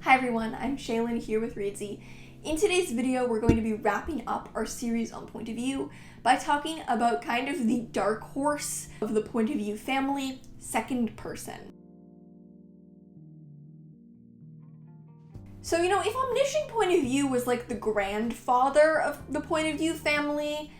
Hi everyone, I'm Shaylin here with Reedsy. In today's video, we're going to be wrapping up our series on point of view by talking about kind of the dark horse of the point of view family, second person. So, if omniscient point of view was like the grandfather of the point of view family,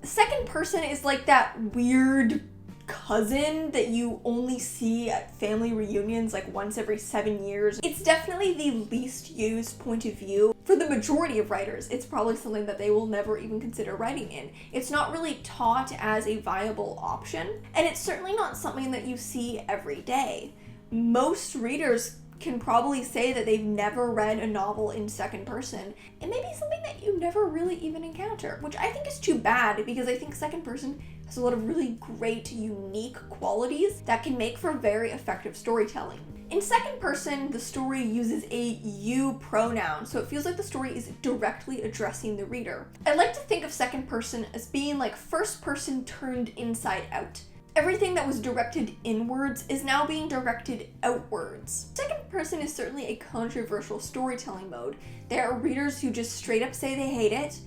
second person is like that weird cousin that you only see at family reunions like once every 7 years. It's definitely the least used point of view. For the majority of writers, it's probably something that they will never even consider writing in. It's not really taught as a viable option, and it's certainly not something that you see every day. Most readers can probably say that they've never read a novel in second person. It may be something that you never really even encounter, which I think is too bad because I think second person has a lot of really great, unique qualities that can make for very effective storytelling. In second person, the story uses a you pronoun, so it feels like the story is directly addressing the reader. I like to think of second person as being like first person turned inside out. Everything that was directed inwards is now being directed outwards. Second person is certainly a controversial storytelling mode. There are readers who just straight up say they hate it.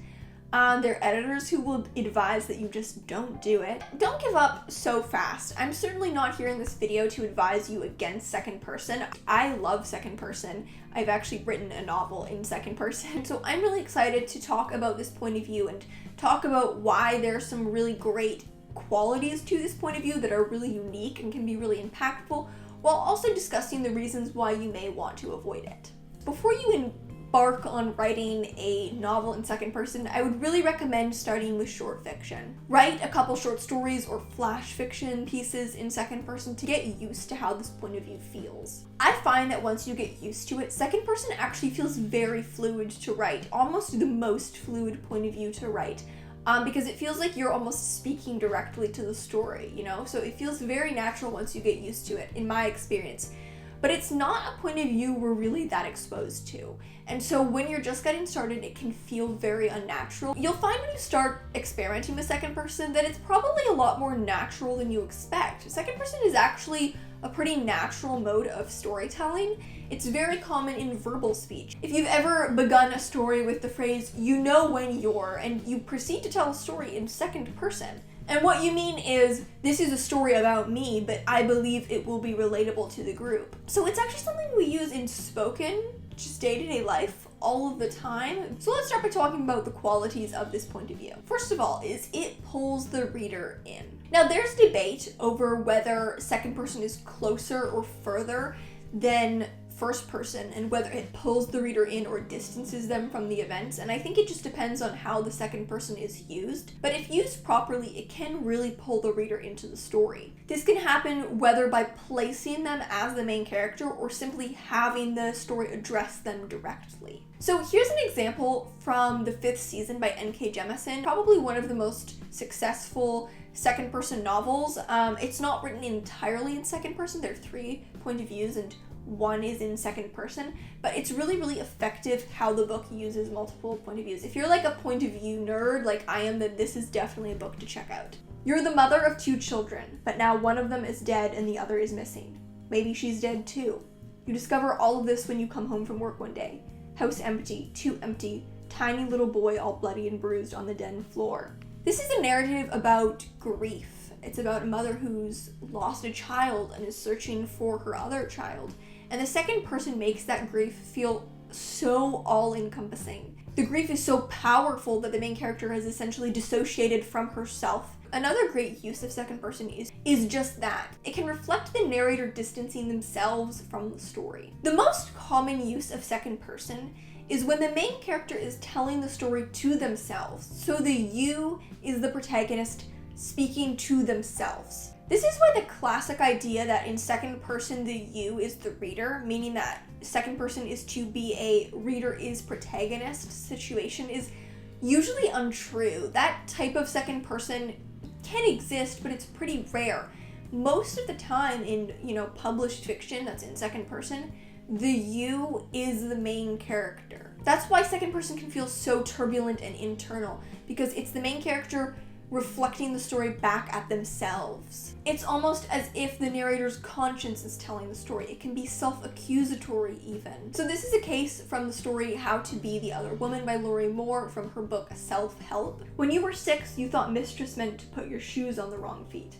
There are editors who will advise that you just don't do it. Don't give up so fast. I'm certainly not here in this video to advise you against second person. I love second person. I've actually written a novel in second person. So I'm really excited to talk about this point of view and talk about why there's some really great qualities to this point of view that are really unique and can be really impactful, while also discussing the reasons why you may want to avoid it. Before you embark on writing a novel in second person, I would really recommend starting with short fiction. Write a couple short stories or flash fiction pieces in second person to get used to how this point of view feels. I find that once you get used to it, second person actually feels very fluid to write, almost the most fluid point of view to write. Because it feels like you're almost speaking directly to the story, So it feels very natural once you get used to it, in my experience. But it's not a point of view we're really that exposed to. And so when you're just getting started, it can feel very unnatural. You'll find when you start experimenting with second person that it's probably a lot more natural than you expect. Second person is actually a pretty natural mode of storytelling. It's very common in verbal speech. If you've ever begun a story with the phrase, "you know when you're," and you proceed to tell a story in second person, and what you mean is, this is a story about me, but I believe it will be relatable to the group. So it's actually something we use in spoken, just day-to-day life, all of the time. So let's start by talking about the qualities of this point of view. First of all, is it pulls the reader in. Now there's debate over whether second person is closer or further than first person and whether it pulls the reader in or distances them from the events, and I think it just depends on how the second person is used. But if used properly, it can really pull the reader into the story. This can happen whether by placing them as the main character or simply having the story address them directly. So here's an example from the 5th season by N.K. Jemisin, probably one of the most successful second person novels. It's not written entirely in second person. There are 3 point of views and 1 is in second person, but it's really, really effective how the book uses multiple point of views. If you're like a point of view nerd like I am, then this is definitely a book to check out. You're the mother of 2 children, but now one of them is dead and the other is missing. Maybe she's dead too. You discover all of this when you come home from work one day. House empty, too empty, tiny little boy all bloody and bruised on the den floor. This is a narrative about grief. It's about a mother who's lost a child and is searching for her other child. And the second person makes that grief feel so all-encompassing. The grief is so powerful that the main character has essentially dissociated from herself. Another great use of second person is just that. It can reflect the narrator distancing themselves from the story. The most common use of second person is when the main character is telling the story to themselves. So the you is the protagonist speaking to themselves. This is why the classic idea that in second person the you is the reader, meaning that second person is to be a reader is protagonist situation, is usually untrue. That type of second person can exist, but it's pretty rare. Most of the time in, published fiction that's in second person, the you is the main character. That's why second person can feel so turbulent and internal, because it's the main character reflecting the story back at themselves. It's almost as if the narrator's conscience is telling the story. It can be self-accusatory even. So this is a case from the story How to Be the Other Woman by Lori Moore from her book Self-Help. When you were 6, you thought mistress meant to put your shoes on the wrong feet.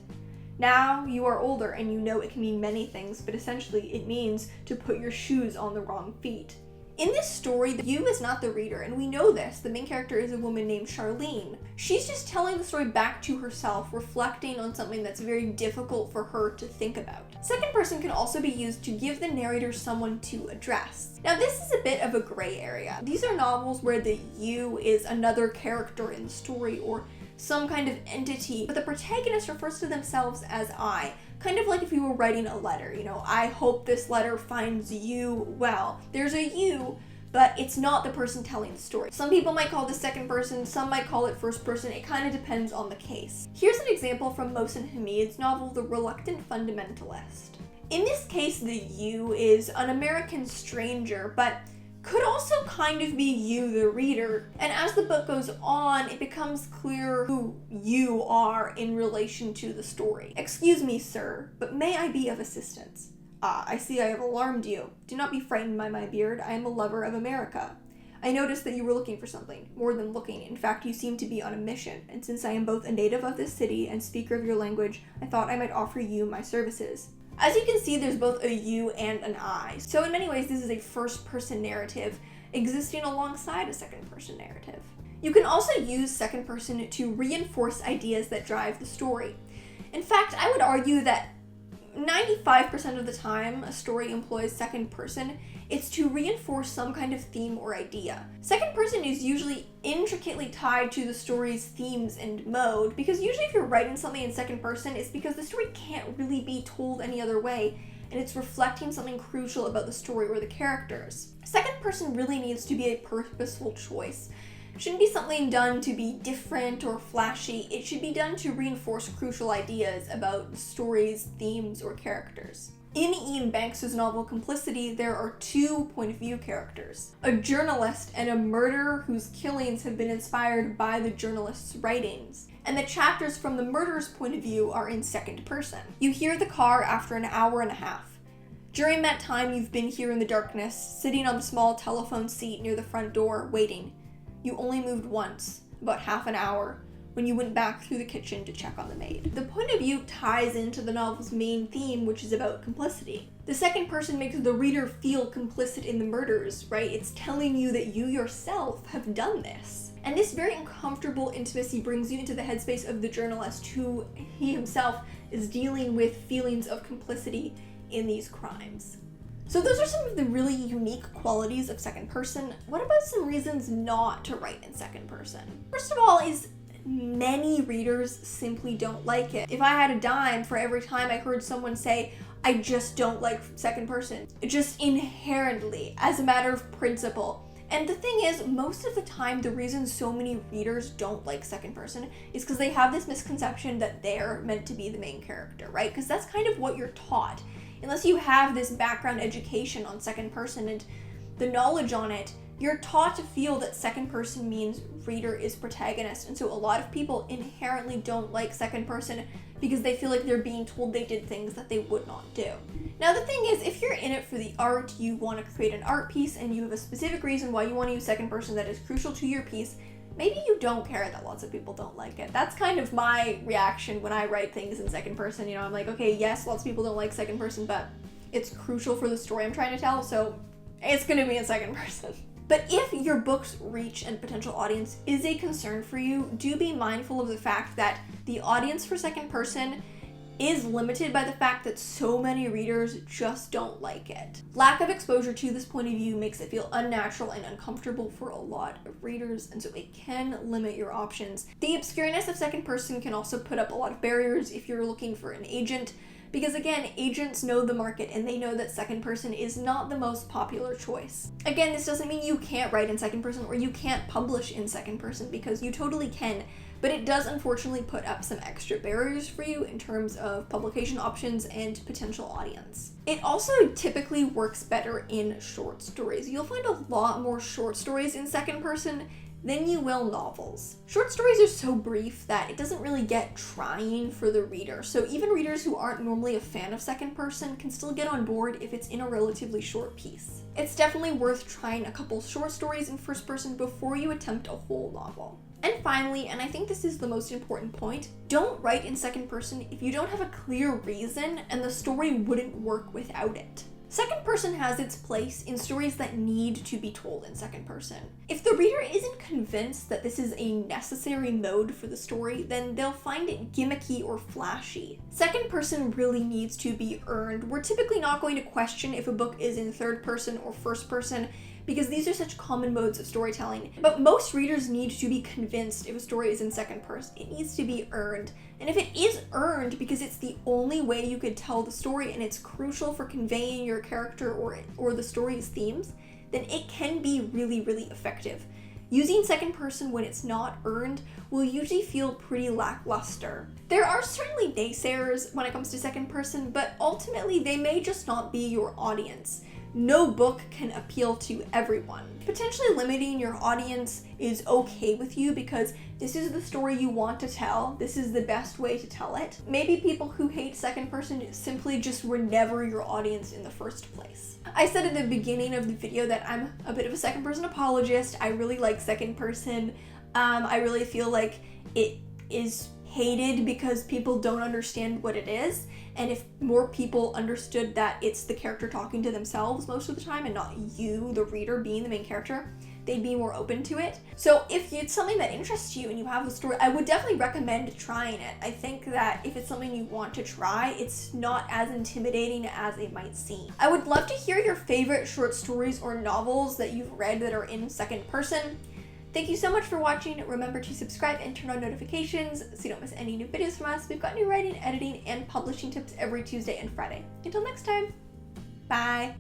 Now you are older and you know it can mean many things, but essentially it means to put your shoes on the wrong feet. In this story, you is not the reader, and we know this. The main character is a woman named Charlene. She's just telling the story back to herself, reflecting on something that's very difficult for her to think about. Second person can also be used to give the narrator someone to address. Now this is a bit of a gray area. These are novels where the you is another character in the story or some kind of entity, but the protagonist refers to themselves as I. Kind of like if you were writing a letter, I hope this letter finds you well. There's a you, but it's not the person telling the story. Some people might call this second person, some might call it first person. It kind of depends on the case. Here's an example from Mohsin Hamid's novel, The Reluctant Fundamentalist. In this case, the you is an American stranger, but could also kind of be you, the reader. And as the book goes on, it becomes clear who you are in relation to the story. Excuse me, sir, but may I be of assistance? Ah, I see I have alarmed you. Do not be frightened by my beard. I am a lover of America. I noticed that you were looking for something. More than looking. In fact, you seem to be on a mission. And since I am both a native of this city and speaker of your language, I thought I might offer you my services. As you can see, there's both a you and an I. So in many ways, this is a first-person narrative existing alongside a second-person narrative. You can also use second person to reinforce ideas that drive the story. In fact, I would argue that 95% of the time a story employs second person, it's to reinforce some kind of theme or idea. Second person is usually intricately tied to the story's themes and mode, because usually if you're writing something in second person, it's because the story can't really be told any other way, and it's reflecting something crucial about the story or the characters. Second person really needs to be a purposeful choice. It shouldn't be something done to be different or flashy. It should be done to reinforce crucial ideas about the story's themes or characters. In Ian Banks' novel Complicity, there are 2 point of view characters, a journalist and a murderer whose killings have been inspired by the journalist's writings. And the chapters from the murderer's point of view are in second person. You hear the car after an hour and a half. During that time, you've been here in the darkness, sitting on the small telephone seat near the front door, waiting. You only moved once, about half an hour, when you went back through the kitchen to check on the maid. The point of view ties into the novel's main theme, which is about complicity. The second person makes the reader feel complicit in the murders, right? It's telling you that you yourself have done this. And this very uncomfortable intimacy brings you into the headspace of the journalist, who he himself is dealing with feelings of complicity in these crimes. So those are some of the really unique qualities of second person. What about some reasons not to write in second person? First of all is many readers simply don't like it. If I had a dime for every time I heard someone say, I just don't like second person, just inherently, as a matter of principle. And the thing is, most of the time, the reason so many readers don't like second person is because they have this misconception that they're meant to be the main character, right? Because that's kind of what you're taught. Unless you have this background education on second person and the knowledge on it, you're taught to feel that second person means reader is protagonist. And so a lot of people inherently don't like second person because they feel like they're being told they did things that they would not do. Now the thing is, if you're in it for the art, you want to create an art piece and you have a specific reason why you want to use second person that is crucial to your piece, maybe you don't care that lots of people don't like it. That's kind of my reaction when I write things in second person. I'm like, okay, yes, lots of people don't like second person, but it's crucial for the story I'm trying to tell, so it's gonna be in second person. But if your book's reach and potential audience is a concern for you, do be mindful of the fact that the audience for second person is limited by the fact that so many readers just don't like it. Lack of exposure to this point of view makes it feel unnatural and uncomfortable for a lot of readers, and so it can limit your options. The obscureness of second person can also put up a lot of barriers if you're looking for an agent, because again, agents know the market and they know that second person is not the most popular choice. Again, this doesn't mean you can't write in second person or you can't publish in second person, because you totally can. But it does unfortunately put up some extra barriers for you in terms of publication options and potential audience. It also typically works better in short stories. You'll find a lot more short stories in second person than you will novels. Short stories are so brief that it doesn't really get trying for the reader, so even readers who aren't normally a fan of second person can still get on board if it's in a relatively short piece. It's definitely worth trying a couple short stories in first person before you attempt a whole novel. And finally, and I think this is the most important point, don't write in second person if you don't have a clear reason and the story wouldn't work without it. Second person has its place in stories that need to be told in second person. If the reader isn't convinced that this is a necessary mode for the story, then they'll find it gimmicky or flashy. Second person really needs to be earned. We're typically not going to question if a book is in third person or first person, because these are such common modes of storytelling. But most readers need to be convinced if a story is in second person. It needs to be earned. And if it is earned because it's the only way you could tell the story and it's crucial for conveying your character or the story's themes, then it can be really, really effective. Using second person when it's not earned will usually feel pretty lackluster. There are certainly naysayers when it comes to second person, but ultimately they may just not be your audience. No book can appeal to everyone. Potentially limiting your audience is okay with you because this is the story you want to tell. This is the best way to tell it. Maybe people who hate second person simply just were never your audience in the first place. I said at the beginning of the video that I'm a bit of a second person apologist. I really like second person. I really feel like it is hated because people don't understand what it is. And if more people understood that it's the character talking to themselves most of the time and not you, the reader, being the main character, they'd be more open to it. So if it's something that interests you and you have a story, I would definitely recommend trying it. I think that if it's something you want to try, it's not as intimidating as it might seem. I would love to hear your favorite short stories or novels that you've read that are in second person. Thank you so much for watching. Remember to subscribe and turn on notifications so you don't miss any new videos from us. We've got new writing, editing, and publishing tips every Tuesday and Friday. Until next time, bye.